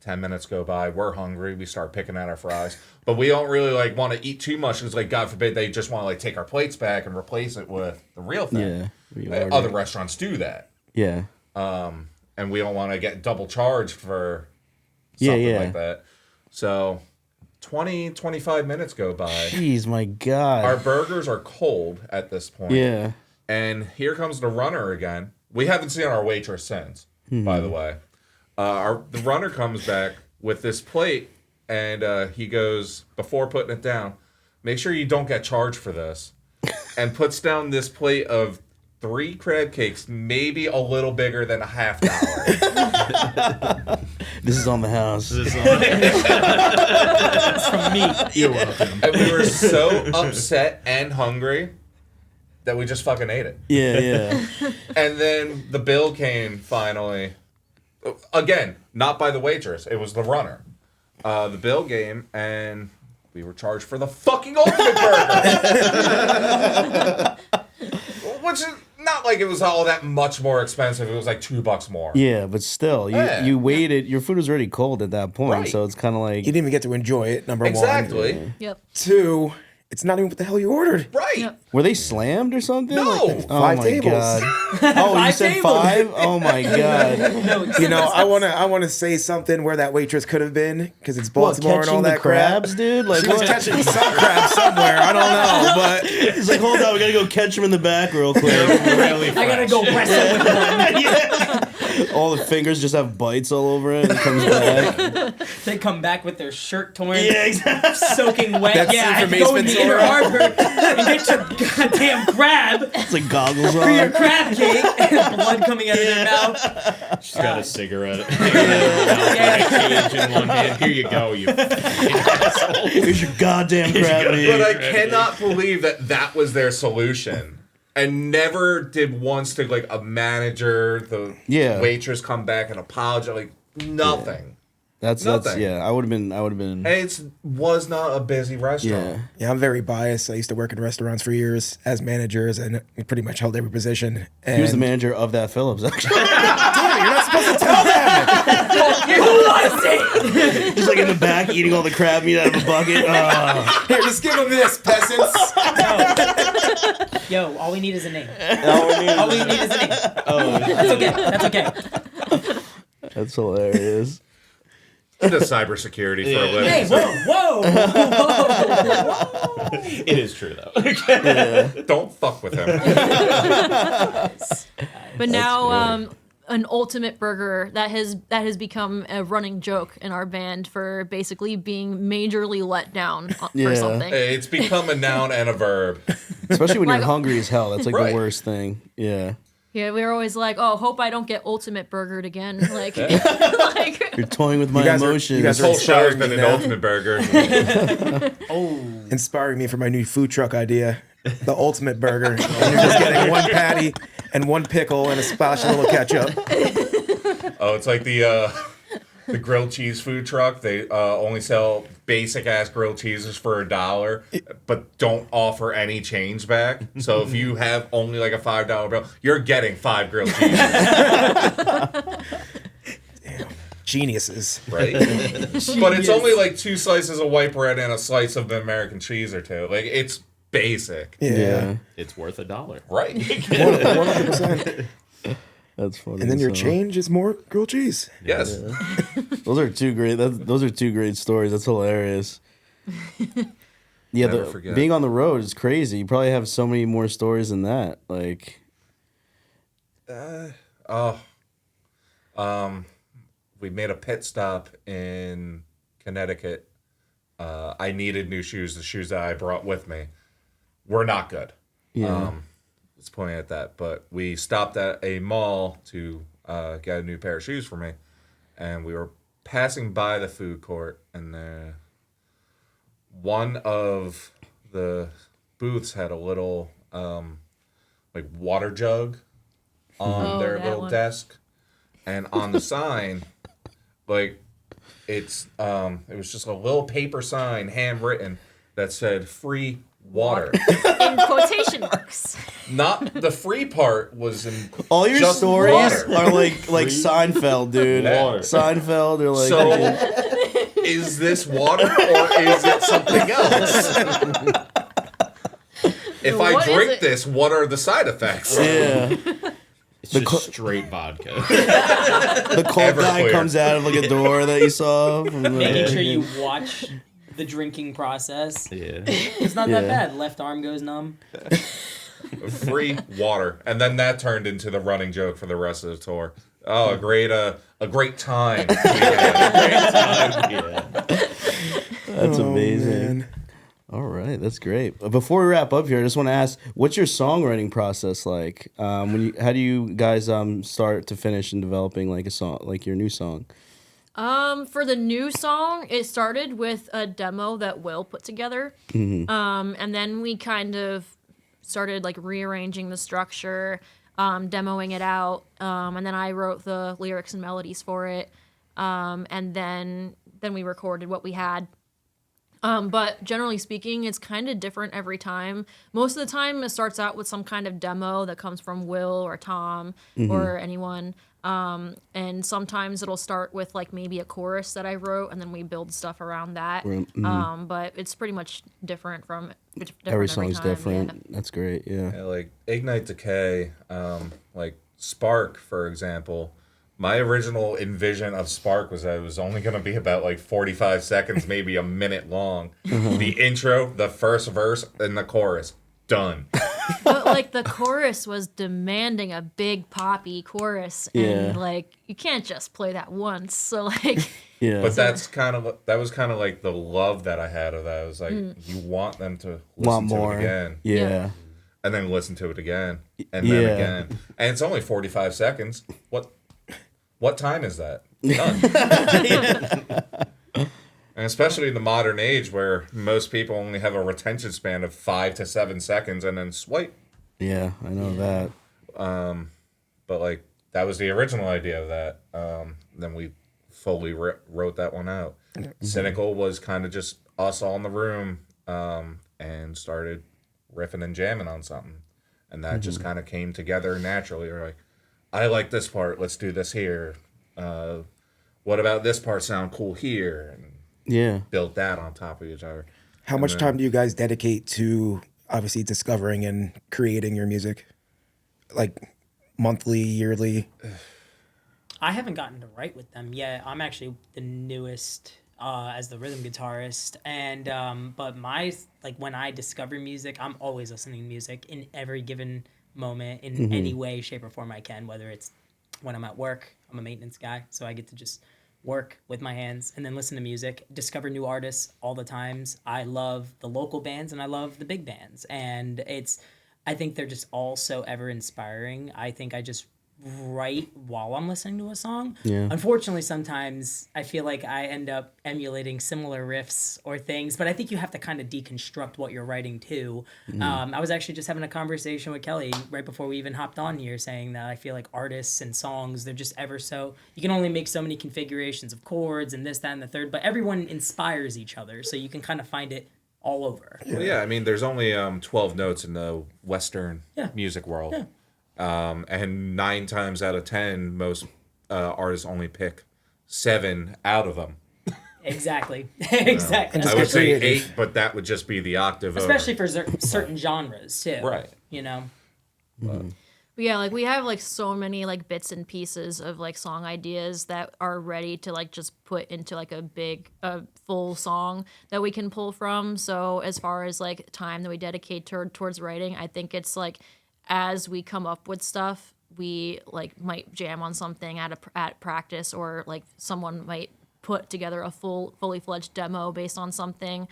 10 minutes go by. We're hungry. We start picking at our fries. But we don't really like want to eat too much because like God forbid they just want to like take our plates back and replace it with the real thing. Yeah. Other restaurants do that. Yeah. And we don't want to get double charged for something like that. So 20, 25 minutes go by. Jeez, my God. Our burgers are cold at this point. Yeah. And here comes the runner again. We haven't seen our waitress since, by the way. The runner comes back with this plate, and he goes, before putting it down, make sure you don't get charged for this. And puts down this plate of 3 crab cakes, maybe a little bigger than $50. This is on the house. It's from me. You're welcome. And we were so upset and hungry that we just fucking ate it. Yeah, yeah. And then the bill came finally. Again, not by the waitress. It was the runner. the bill game, and we were charged for the fucking Ultimate Burger. Which is not like it was all that much more expensive. It was like $2 more. Yeah, but still, Yeah. you waited. Your food was already cold at that point, Right. so it's kind of like You didn't even get to enjoy it. Number Exactly. one. Yep. 2, it's not even what the hell you ordered. Right. Yep. were they slammed or something? No. Like, oh 5 my tables. god! Oh, you Five said tables. 5? Oh my god! No, You know, I wanna say something where that waitress could have been because it's What, Baltimore and all catching that the crabs, crap. dude? Like She was what? catching some crab somewhere. I don't know, but He's like, hold on, we gotta go catch him in the back real quick. Really I gotta go wrestle with one. All the fingers just have bites all over it, and it comes back. They come back with their shirt torn, Yeah, exactly. soaking wet. That's yeah, I from had to go Ace in the Ventura. Inner Harbor and get your goddamn crab It's like goggles for your on. crab cake and blood coming out of their mouth. She's got a cigarette. Cage in one hand. Here you go, you fucking asshole. Here's your goddamn crab meat. But I cannot believe that was their solution. And never did once did like a manager, the Yeah. waitress come back and apologize. Like nothing. That's Nothing. yeah. I would have been. And it was not a busy restaurant. Yeah. yeah, I'm very biased. I used to work in restaurants for years as managers, and we pretty much held every position. And He was the manager of that Phillips, actually. Damn it, you're not supposed to tell them. Just like in the back, eating all the crab meat out of a bucket. Oh. Here, just give them this, peasants. Yo, all we need is a name. All we need is a name. That's okay. That's okay. That's hilarious. Into cybersecurity for a living. Hey, whoa. It is true, though. Don't fuck with him. But now, an ultimate burger that has become a running joke in our band for basically being majorly let down for Yeah. something. It's become a noun and a verb. Especially when Like- you're hungry as hell. That's like Right. the worst thing. Yeah. Yeah, we were always like, "Oh, hope I don't get ultimate burgered again." Like, like You're toying with my guys are- emotions. you guys This whole show has inspiring been me an now. ultimate burger. Inspiring me for my new food truck idea, the ultimate burger. And you're just getting one patty and one pickle and a splash of little ketchup. Oh, it's like the grilled cheese food truck. They only sell basic ass grilled cheeses for $1, but don't offer any change back. So if you have only like a $5 bill, you're getting 5 grilled cheeses, Geniuses. right? But it's only like 2 slices of white bread and a slice of the American cheese or 2. Like it's basic, Yeah. It's worth $1. right? 100%. That's funny. And then your so. change is more grilled cheese. Yes. Those are two great. Those are two great stories. That's hilarious. Yeah, Never forget. being on the road is crazy. You probably have so many more stories than that. Like, We made a pit stop in Connecticut. I needed new shoes. The shoes that I brought with me were not good. yeah, Let's point at that. But we stopped at a mall to get a new pair of shoes for me, and we were passing by the food court, and one of the booths had a little like water jug on Oh, their that little one. desk, and on the sign, like it was just a little paper sign handwritten that said free water. in quotation marks. Not the free part was in all your just stories water. are like Seinfeld, dude. Water. Seinfeld or like So is this water or is it something else? If I What is drink it? this, what are the side effects? yeah. It's just straight vodka. The cold guy Everclear. comes out of like a door that you saw. From the, Making sure you watch the drinking process. Yeah. It's not that Yeah. bad. Left arm goes numb. Free water, and then that turned into the running joke for the rest of the tour. Oh, a great time. we had. Yeah. That's amazing. Man. All right, that's great. Before we wrap up here, I just want to ask, what's your songwriting process like? How do you guys start to finish in developing like a song, like your new song? For the new song, it started with a demo that Will put together. And then we kind of started like rearranging the structure, demoing it out. And then I wrote the lyrics and melodies for it. And then then we recorded what we had. But generally speaking, it's kind of different every time. Most of the time, it starts out with some kind of demo that comes from Will or Tom or anyone. And sometimes it'll start with like maybe a chorus that I wrote, and then we build stuff around that. But it's pretty much different from different Every song's time, different. yeah. That's great. Yeah. Yeah, like Ignite Decay, like Spark, for example. My original envision of Spark was that it was only going to be about like 45 seconds, maybe a minute long. The intro, the first verse, and the chorus. Done. But like the chorus was demanding a big poppy chorus, and Yeah. like you can't just play that once. So like, Yeah. But that was kind of like the love that I had of that. It was like, you want them to listen Want to more. it again. Yeah. And then listen to it again. And then Yeah. again. And it's only 45 seconds. What time is that? None. And especially in the modern age where most people only have a retention span of 5 to 7 seconds and then swipe. Yeah. I know that. But like that was the original idea of that. Then we fully wrote that one out. Cynical was kind of just us all in the room and started riffing and jamming on something. And that just kind of came together naturally. We're like, I like this part. Let's do this here. What about this part sound cool here? And Yeah. built that on top of each other. How much time do you guys dedicate to obviously discovering and creating your music? Like monthly, yearly? I haven't gotten to write with them yet. I'm actually the newest as the rhythm guitarist, and but when I discover music, I'm always listening to music in every given moment in any way, shape, or form I can. Whether it's when I'm at work, I'm a maintenance guy, so I get to just work with my hands and then listen to music, discover new artists all the times. I love the local bands and I love the big bands, and I think they're just all so ever inspiring. I think I just write while I'm listening to a song. Yeah. Unfortunately, sometimes I feel like I end up emulating similar riffs or things, but I think you have to kind of deconstruct what you're writing too. I was actually just having a conversation with Kelly right before we even hopped on here, saying that I feel like artists and songs, they're just ever so, you can only make so many configurations of chords and this, that, and the third, but everyone inspires each other, so you can kind of find it all over. Well, yeah, I mean, there's only 12 notes in the Western Yeah. music world. Yeah. And 9 times out of 10, most artists only pick 7 out of them. Exactly. Exactly. And I would say creative. 8, but that would just be the octave Especially over. for certain genres too. Right. You know? But yeah, like we have like so many like bits and pieces of like song ideas that are ready to like just put into like a full song that we can pull from. So as far as like time that we dedicate towards writing, I think it's like as we come up with stuff, we like might jam on something at practice, or like someone might put together a fully fledged demo based on something.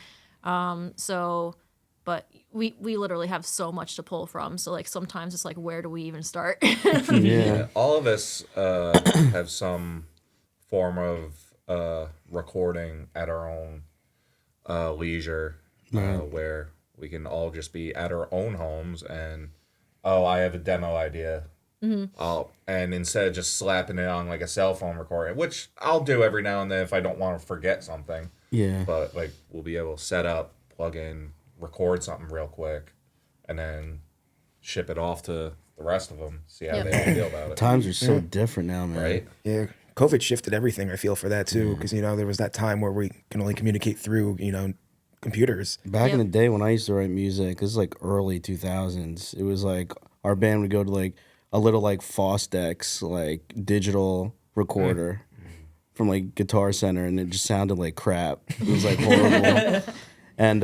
But we literally have so much to pull from. So like sometimes it's like, where do we even start? Yeah. All of us have some form of recording at our own leisure, where we can all just be at our own homes and, I have a demo idea. And instead of just slapping it on like a cell phone recording, which I'll do every now and then if I don't want to forget something. Yeah. But like we'll be able to set up, plug in, record something real quick, and then ship it off to the rest of them. See how they feel about it. Times are so different now, man. Right? Yeah. COVID shifted everything, I feel, for that too. Because, there was that time where we can only communicate through, computers. Back in Yep. the day when I used to write music, this is like early 2000s. It was like our band would go to like a little like Fostex like digital recorder from like Guitar Center, and it just sounded like crap. It was like horrible. And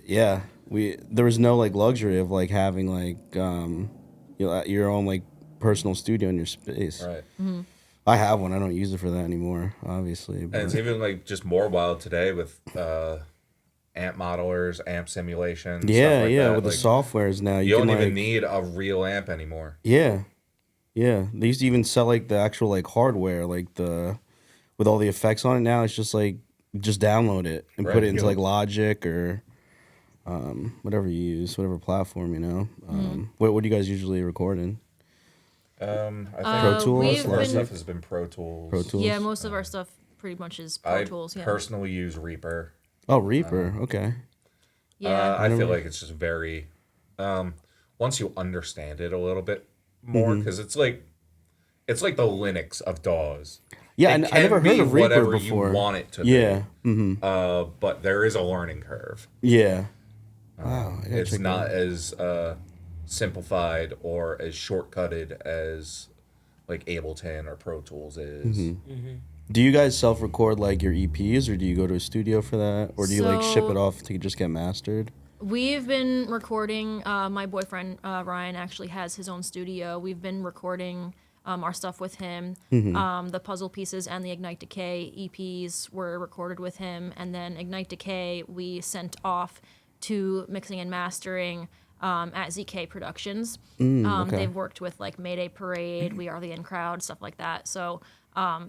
yeah, there was no like luxury of like having like your own like personal studio in your space. Right. I have one. I don't use it for that anymore, obviously. And But it's even like just more wild today with amp modelers, amp simulations. yeah, stuff like yeah. that. With the Like, softwares now, you don't can, even like, need a real amp anymore. Yeah, yeah. They used to even sell like the actual like hardware, like with all the effects on it. Now it's just like just download it and put Right. it into like Logic or whatever you use, whatever platform, What do you guys usually record in? I think Pro Tools? we've most of our been- stuff has been Pro Tools. Pro Tools. Yeah, most of our stuff pretty much is Pro I Tools. Yeah. personally use Reaper. Oh, Reaper. Okay. Yeah. I feel like it's just very, once you understand it a little bit more, because it's like the Linux of DAWs. Yeah, It I can never heard be of Reaper whatever before. you want it to Yeah. be. But there is a learning curve. Yeah. Wow. I gotta It's check not that out. as simplified or as shortcutted as like Ableton or Pro Tools is. Do you guys self-record like your EPs, or do you go to a studio for that, or do you like ship So- it off to just get mastered? We've been recording. My boyfriend Ryan actually has his own studio. We've been recording our stuff with him. The Puzzle Pieces and the Ignite Decay EPs were recorded with him, and then Ignite Decay we sent off to mixing and mastering at ZK Productions. Okay. They've worked with like Mayday Parade, We Are the In Crowd, stuff like that. So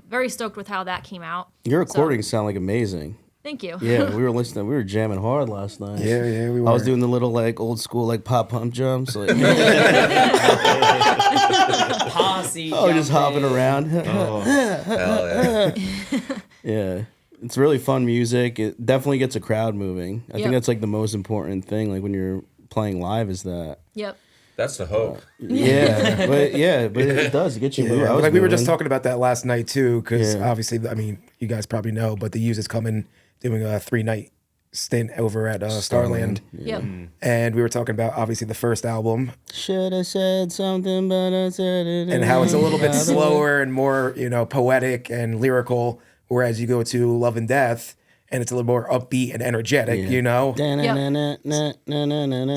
very stoked with how that came out. Your recordings sound like amazing. Thank you. Yeah, we were listening. We were jamming hard last night. Yeah, we were. I was doing the little like old school like pop pump jumps. Like, Posse. oh, just hopping jumping. around. Hell yeah. Yeah, it's really fun music. It definitely gets a crowd moving. I think Yep. that's like the most important thing. Like when you're playing live, is that. Yep. That's the hope. Yeah, but it does. It gets you moving. Yeah, I was like we were just moving. talking about that last night too, because Yeah. obviously, I mean, you guys probably know, but the Used is coming doing a 3-night stint over at Starland, Yep. and we were talking about obviously the first album Should have said something, but I said it. and how it's a little bit anyway. slower and more, poetic and lyrical, whereas you go to Love and Death and it's a little more upbeat and energetic, Yeah.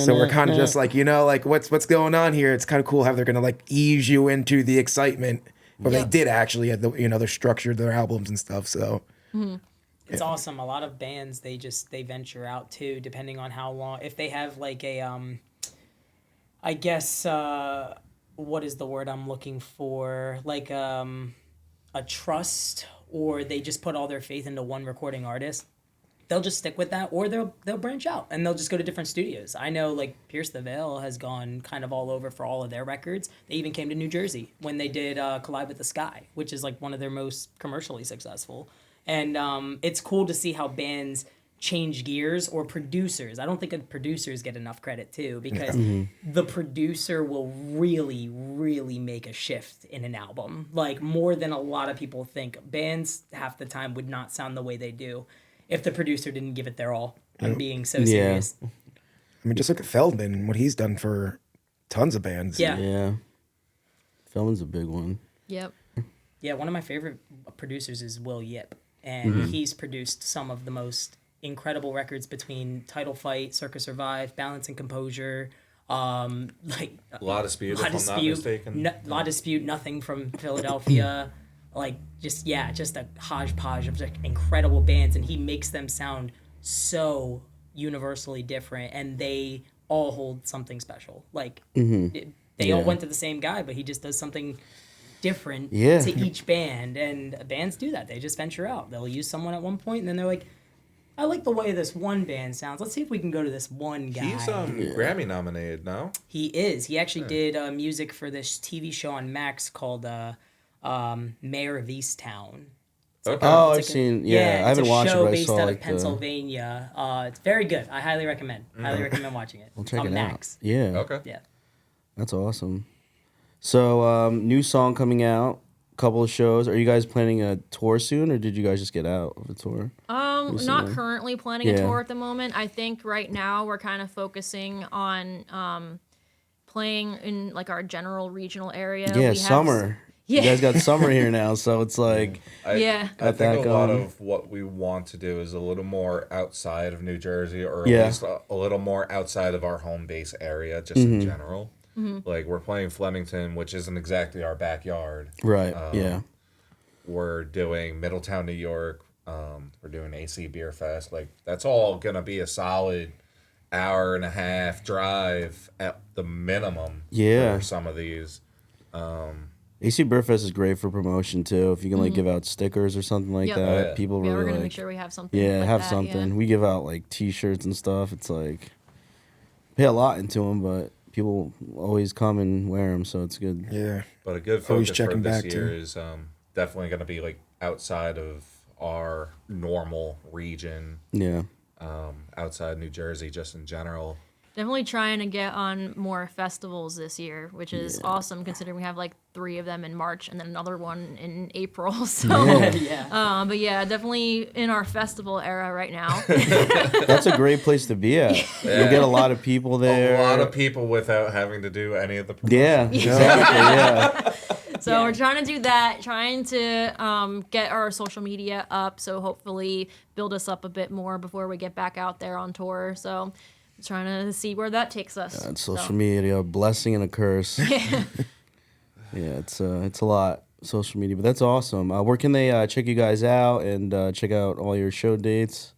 So we're kind of just like, like what's going on here? It's kind of cool how they're gonna like ease you into the excitement, or they Yep. did actually at the they're structured their albums and stuff. So It's awesome. A lot of bands they venture out too, depending on how long. If they have like a I guess what is the word I'm looking for? Like a trust, or they just put all their faith into one recording artist. They'll just stick with that, or they'll branch out and they'll just go to different studios. I know like Pierce the Veil has gone kind of all over for all of their records. They even came to New Jersey when they did Collide with the Sky, which is like one of their most commercially successful. And it's cool to see how bands change gears, or producers. I don't think producers get enough credit too, because the producer will really, really make a shift in an album, like more than a lot of people think. Bands half the time would not sound the way they do if the producer didn't give it their all. I'm being so serious. I mean, just look at Feldman and what he's done for tons of bands. Yeah. Yeah. Feldman's a big one. Yep. Yeah, one of my favorite producers is Will Yip, and he's produced some of the most incredible records between Title Fight, Circus Survive, Balance and Composure, like La Dispute, if I'm not mistaken. La Dispute, Nothing from Philadelphia, like just a hodgepodge of like incredible bands, and he makes them sound so universally different, and they all hold something special. Like they all went to the same guy, but he just does something different to each band, and bands do that. They just venture out. They'll use someone at one point, and then they're like, I like the way this one band sounds. Let's see if we can go to this one guy. He's Grammy nominated, no? He is. He actually did music for this TV show on Max called Mayor of Easttown. Okay. Oh, I've It's like seen. a, Yeah, I it's haven't a watched it, show but I based saw out of like the. Pennsylvania. It's very good. I highly recommend. Highly recommend watching it. We'll check on it Max. out. Yeah. Okay. Yeah. That's awesome. So, new song coming out. Couple of shows. Are you guys planning a tour soon, or did you guys just get out of a tour? Not currently planning a Yeah. tour at the moment. I think right now we're kind of focusing on playing in like our general regional area. Yeah, We have summer. Yeah. You guys got summer here now, so it's like Yeah. I Got think that a lot going. of what we want to do is a little more outside of New Jersey, or at Yeah. least a little more outside of our home base area, just in general. Like, we're playing Flemington, which isn't exactly our backyard. right. Yeah. We're doing Middletown, New York. We're doing AC Beer Fest. Like, that's all going to be a solid hour and a half drive at the minimum Yeah. for some of these. AC Beerfest is great for promotion too. If you can like give out stickers or something like Yep. that, Oh, yeah. people Yeah, really we're gonna like. make sure we have something. Yeah, like have that, something. yeah. We give out like T-shirts and stuff. It's like pay a lot into them, but people always come and wear them, so it's good. Yeah. But a good Always focus for checking this back, year too. is definitely going to be like outside of our normal region, Yeah. outside New Jersey, just in general. Definitely trying to get on more festivals this year, which is awesome considering we have like 3 of them in March and then another one in April. So, Yeah. but yeah, definitely in our festival era right now. That's a great place to be at. You'll get a lot of people there. A lot of people without having to do any of the promotion. Yeah, exactly. Yeah. So we're trying to do that, trying to get our social media up. So hopefully build us up a bit more before we get back out there on tour. So trying to see where that takes us. It's social media, a blessing and a curse. Yeah, it's a lot, social media, but that's awesome. Where can they check you guys out and check out all your show dates?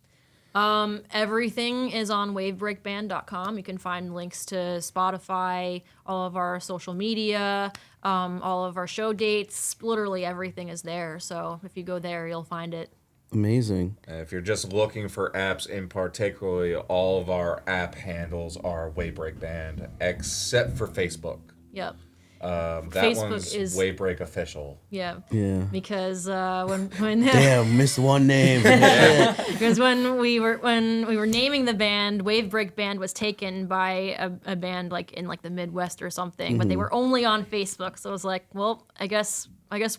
Everything is on wavebreakband.com. You can find links to Spotify, all of our social media, all of our show dates. Literally everything is there. So if you go there, you'll find it. Amazing. And if you're just looking for apps in particularly, all of our app handles are Waybreak Band, except for Facebook. Yep. That Facebook one's is- Waybreak Official. Yeah. Yeah. Because when Damn, missed one name. because when we were naming the band, Wave Break Band was taken by a band like in like the Midwest or something, but they were only on Facebook. So I was like, well, I guess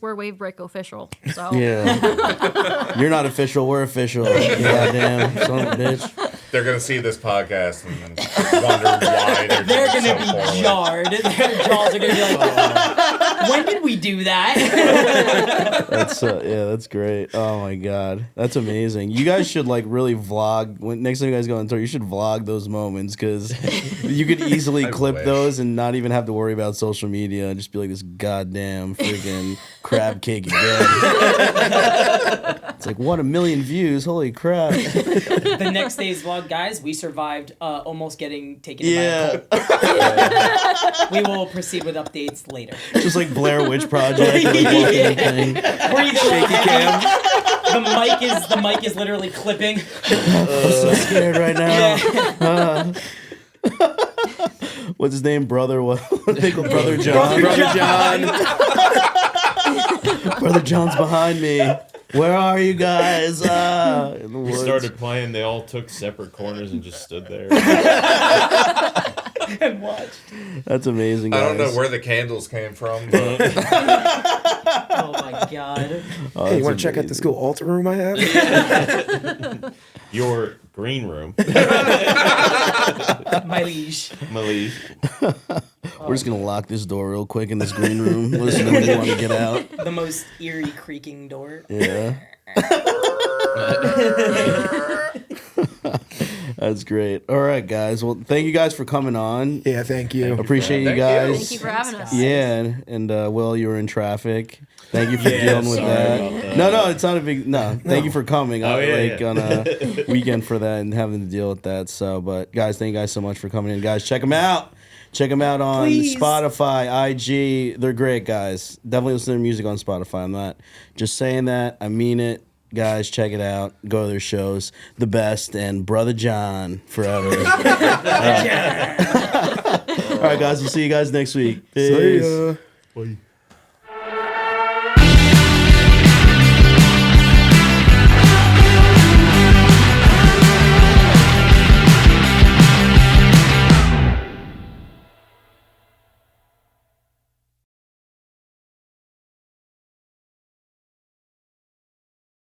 we're Wave Break Official. So Yeah. You're not official, we're official. Goddamn, son of a bitch. They're going to see this podcast and wonder why They're doing gonna so be poorly. jarred. Their jaws are gonna be like, when did we do that? That's great. Oh my god, that's amazing. You guys should like really vlog. Next time you guys go on tour, you should vlog those moments because you could easily I clip wish. those and not even have to worry about social media and just be like this goddamn freaking crab cake again. It's like 1 million views. Holy crap! The next day's vlog, guys, we survived almost getting taken by a Yeah, cult. We will proceed with updates later. just like Blair Witch Project. Like, walking thing. We're either shaky cam. The mic is literally clipping. I'm so scared right now. Yeah. What's his name? Brother what? They call Brother John. Brother John. Brother John's behind me. Where are you guys? In the We woods. started playing. They all took separate corners and just stood there. And watched. That's amazing, guys. I don't know where the candles came from, but Oh my god. Oh, Hey, that's you want to check out the amazing. school altar room I have? Your green room, My liege. Malise. We're just gonna lock this door real quick in this green room. Listen, nobody want to get out. The most eerie creaking door. Yeah. That's great. All right, guys. Well, thank you guys for coming on. Yeah, thank you. Appreciate you Thank you. guys. thank you for having us. Yeah, and Will, you were in traffic. Thank you for Yeah, dealing with sorry that. about that. No, it's not a big no. Thank you for coming. Oh, yeah, like yeah. on a weekend for that and having to deal with that. So, but guys, thank you guys so much for coming in. Guys, check them out. Check them out on Please. Spotify, IG. They're great, guys. Definitely listen to their music on Spotify. I'm not just saying that. I mean it. Guys, check it out. Go to their shows. The best and Brother John forever. All right, guys. We'll see you guys next week. Peace. See ya. Bye.